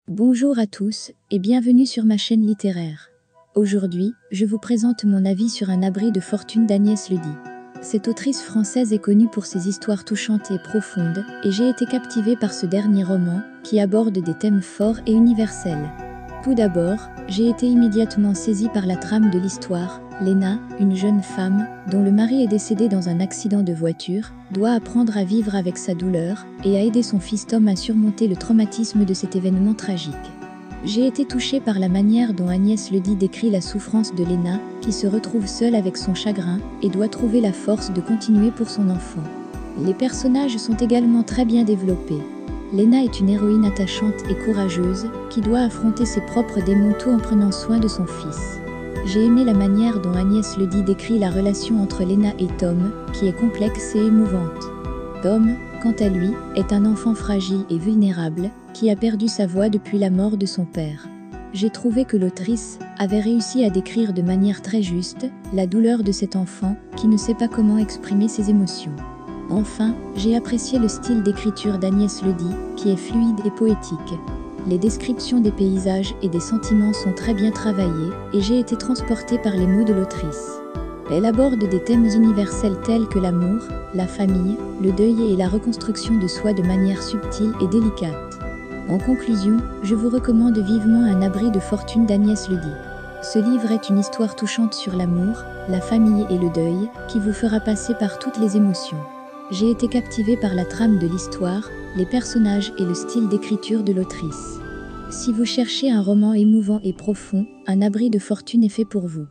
Bonjour à tous et bienvenue sur ma chaîne littéraire. Aujourd'hui, je vous présente mon avis sur Un abri de fortune d'Agnès Ledy. Cette autrice française est connue pour ses histoires touchantes et profondes, et j'ai été captivée par ce dernier roman, qui aborde des thèmes forts et universels. Tout d'abord, j'ai été immédiatement saisie par la trame de l'histoire. Léna, une jeune femme, dont le mari est décédé dans un accident de voiture, doit apprendre à vivre avec sa douleur et à aider son fils Tom à surmonter le traumatisme de cet événement tragique. J'ai été touchée par la manière dont Agnès Ledy décrit la souffrance de Léna, qui se retrouve seule avec son chagrin et doit trouver la force de continuer pour son enfant. Les personnages sont également très bien développés. Léna est une héroïne attachante et courageuse, qui doit affronter ses propres démons tout en prenant soin de son fils. J'ai aimé la manière dont Agnès Ledy décrit la relation entre Léna et Tom, qui est complexe et émouvante. Tom, quant à lui, est un enfant fragile et vulnérable, qui a perdu sa voix depuis la mort de son père. J'ai trouvé que l'autrice avait réussi à décrire de manière très juste la douleur de cet enfant qui ne sait pas comment exprimer ses émotions. Enfin, j'ai apprécié le style d'écriture d'Agnès Ledy, qui est fluide et poétique. Les descriptions des paysages et des sentiments sont très bien travaillées, et j'ai été transportée par les mots de l'autrice. Elle aborde des thèmes universels tels que l'amour, la famille, le deuil et la reconstruction de soi de manière subtile et délicate. En conclusion, je vous recommande vivement Un abri de fortune d'Agnès Ledy. Ce livre est une histoire touchante sur l'amour, la famille et le deuil, qui vous fera passer par toutes les émotions. J'ai été captivée par la trame de l'histoire, les personnages et le style d'écriture de l'autrice. Si vous cherchez un roman émouvant et profond, Un abri de fortune est fait pour vous.